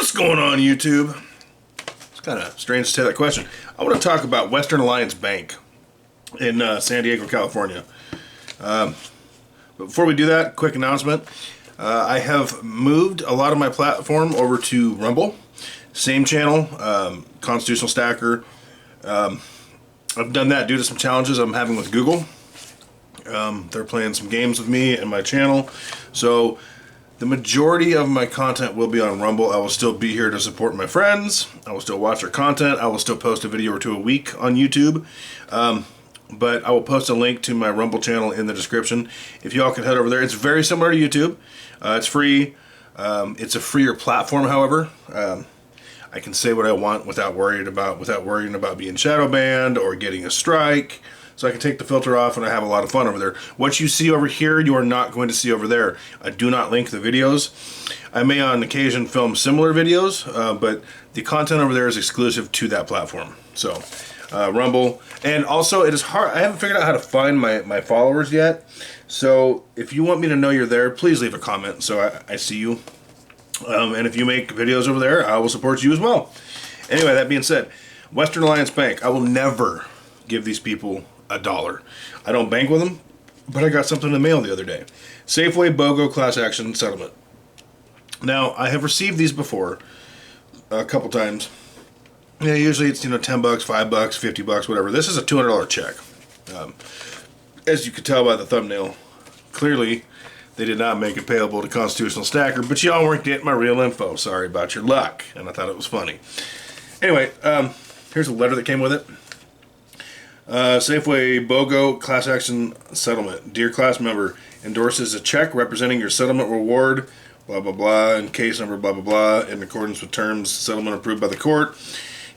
What's going on, YouTube? It's kind of strange to say that question. I want to talk about Western Alliange Bank in San Diego, California. But before we do that, quick announcement. I have moved a lot of my platform over to Rumble. Same channel, Constitutional Stacker. I've done that due to some challenges I'm having with Google. They're playing some games with me and my channel. So the majority of my content will be on Rumble. I will still be here to support my friends. I will still watch their content. I will still post a video or two a week on YouTube. But I will post a link to my Rumble channel in the description. If y'all can head over there. It's very similar to YouTube. It's free. It's a freer platform, however. I can say what I want without worrying about being shadow banned or getting a strike. So I can take the filter off and I have a lot of fun over there. What you see over here, you are not going to see over there. I do not link the videos. I may on occasion film similar videos, but the content over there is exclusive to that platform. So, Rumble. And also, it is hard. I haven't figured out how to find my followers yet. So, if you want me to know you're there, please leave a comment so I see you. And if you make videos over there, I will support you as well. Anyway, that being said, Western Alliange Bank, I will never give these people $1. I don't bank with them, but I got something in the mail the other day. Safeway BOGO class action settlement. Now, I have received these before a couple times. Yeah, usually it's, $10 bucks, $5 bucks, $50 bucks, whatever. This is a $200 check. As you could tell by the thumbnail, clearly they did not make it payable to Constitutional Stacker, but y'all weren't getting my real info. Sorry about your luck, and I thought it was funny. Anyway, here's a letter that came with it. Safeway BOGO class action settlement. Dear class member, endorses a check representing your settlement reward, blah, blah, blah, in case number, blah, blah, blah, in accordance with terms settlement approved by the court.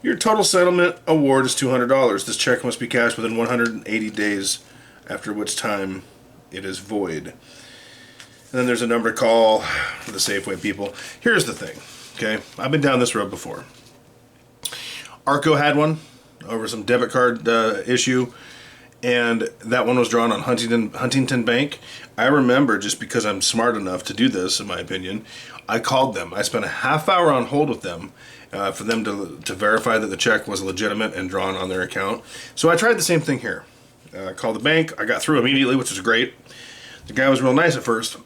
Your total settlement award is $200. This check must be cashed within 180 days, after which time it is void. And then there's a number to call for the Safeway people. Here's the thing, okay? I've been down this road before. Arco had one over some debit card issue, and that one was drawn on Huntington Bank. I remember, just because I'm smart enough to do this, in my opinion, I called them. I spent a half hour on hold with them for them to verify that the check was legitimate and drawn on their account. So I tried the same thing here. Called the bank. I got through immediately, which was great. The guy was real nice at first.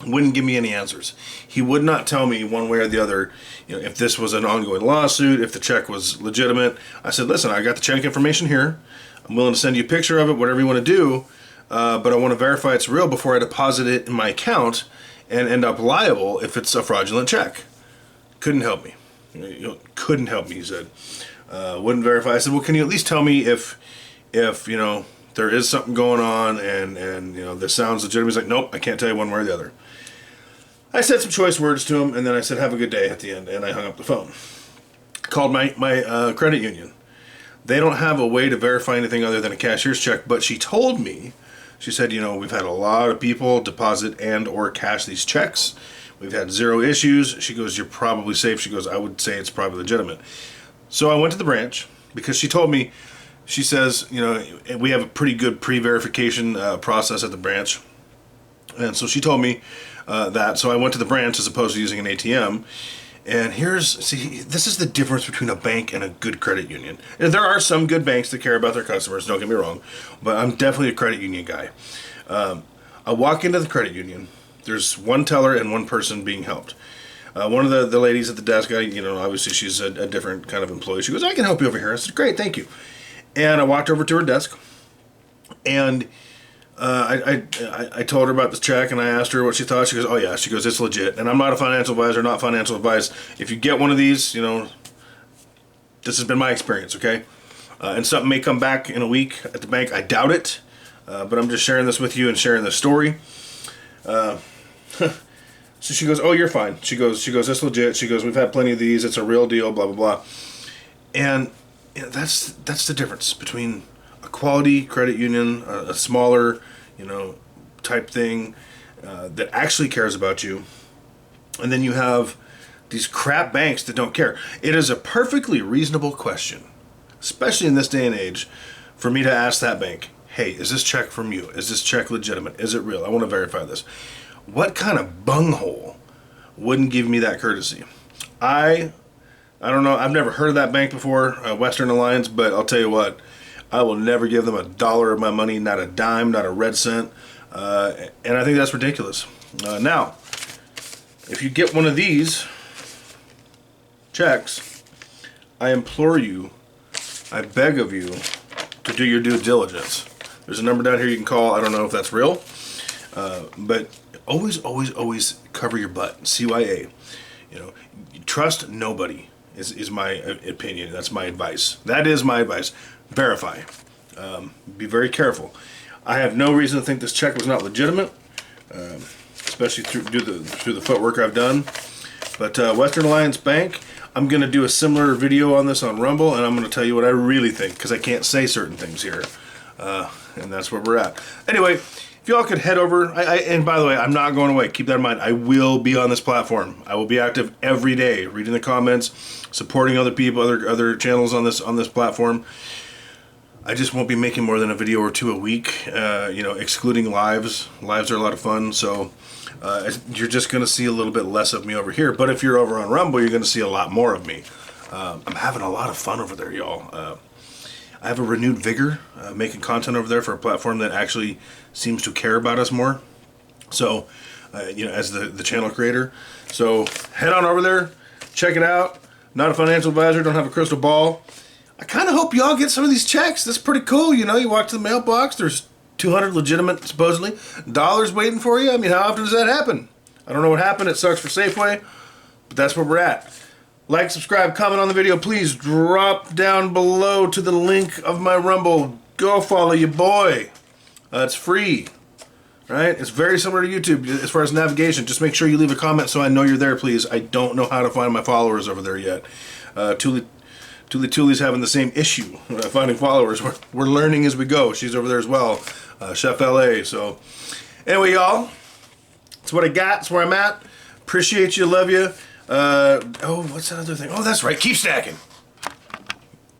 Wouldn't give me any answers. He would not tell me one way or the other, if this was an ongoing lawsuit, if the check was legitimate. I said, listen, I got the check information here. I'm willing to send you a picture of it, whatever you want to do, but I want to verify it's real before I deposit it in my account and end up liable if it's a fraudulent check. Couldn't help me. Couldn't help me, he said. Wouldn't verify. I said, well, can you at least tell me if there is something going on and this sounds legitimate? He's like, nope, I can't tell you one way or the other. I said some choice words to him, and then I said, have a good day at the end, and I hung up the phone. Called my credit union. They don't have a way to verify anything other than a cashier's check, but she told me, she said, we've had a lot of people deposit and or cash these checks. We've had zero issues. She goes, you're probably safe. She goes, I would say it's probably legitimate. So I went to the branch because she told me, she says, we have a pretty good pre-verification process at the branch. And so she told me that. So I went to the branch as opposed to using an ATM. And this is the difference between a bank and a good credit union. And there are some good banks that care about their customers, don't get me wrong. But I'm definitely a credit union guy. I walk into the credit union. There's one teller and one person being helped. One of the ladies at the desk, obviously she's a different kind of employee. She goes, I can help you over here. I said, great, thank you. And I walked over to her desk, and I told her about the check, and I asked her what she thought. She goes, oh yeah. She goes, it's legit. And I'm not a financial advisor, not financial advice. If you get one of these, this has been my experience, okay? And something may come back in a week at the bank. I doubt it, but I'm just sharing this with you and sharing this story. So she goes, oh, you're fine. She goes, it's legit. She goes, we've had plenty of these. It's a real deal, blah, blah, blah. And that's the difference between a quality credit union, a smaller, type thing that actually cares about you, and then you have these crap banks that don't care. It is a perfectly reasonable question, especially in this day and age, for me to ask that bank, hey, is this check from you? Is this check legitimate? Is it real? I want to verify this. What kind of bunghole wouldn't give me that courtesy? I don't know. I've never heard of that bank before, Western Alliance, but I'll tell you what, I will never give them a dollar of my money, not a dime, not a red cent, and I think that's ridiculous. Now, if you get one of these checks, I implore you, I beg of you, to do your due diligence. There's a number down here you can call. I don't know if that's real, but always cover your butt. CYA. You know, trust nobody is my opinion. That's my advice. That is my advice. Verify. Be very careful. I have no reason to think this check was not legitimate, especially through the footwork I've done. But Western Alliange Bank, I'm going to do a similar video on this on Rumble, and I'm going to tell you what I really think, because I can't say certain things here. And that's where we're at. Anyway, if y'all could head over, and by the way, I'm not going away. Keep that in mind. I will be on this platform. I will be active every day, reading the comments, supporting other people, other channels on this platform. I just won't be making more than a video or two a week, you know, excluding lives. Lives are a lot of fun, so you're just going to see a little bit less of me over here. But if you're over on Rumble, you're going to see a lot more of me. I'm having a lot of fun over there, y'all. I have a renewed vigor making content over there for a platform that actually seems to care about us more. So, you know, as the channel creator. So head on over there, check it out. Not a financial advisor, don't have a crystal ball. I kind of hope y'all get some of these checks. That's pretty cool. You know, you walk to the mailbox, there's 200 legitimate, supposedly, dollars waiting for you. I mean, how often does that happen? I don't know what happened. It sucks for Safeway, but that's where we're at. Like, subscribe, comment on the video. Please drop down below to the link of my Rumble. Go follow your boy. It's free, right? It's very similar to YouTube as far as navigation. Just make sure you leave a comment so I know you're there, please. I don't know how to find my followers over there yet. Tuli's having the same issue finding followers. We're learning as we go. She's over there as well, Chef LA. So anyway, y'all, that's what I got. That's where I'm at. Appreciate you. Love you. Oh, what's that other thing? Oh, that's right. Keep stacking.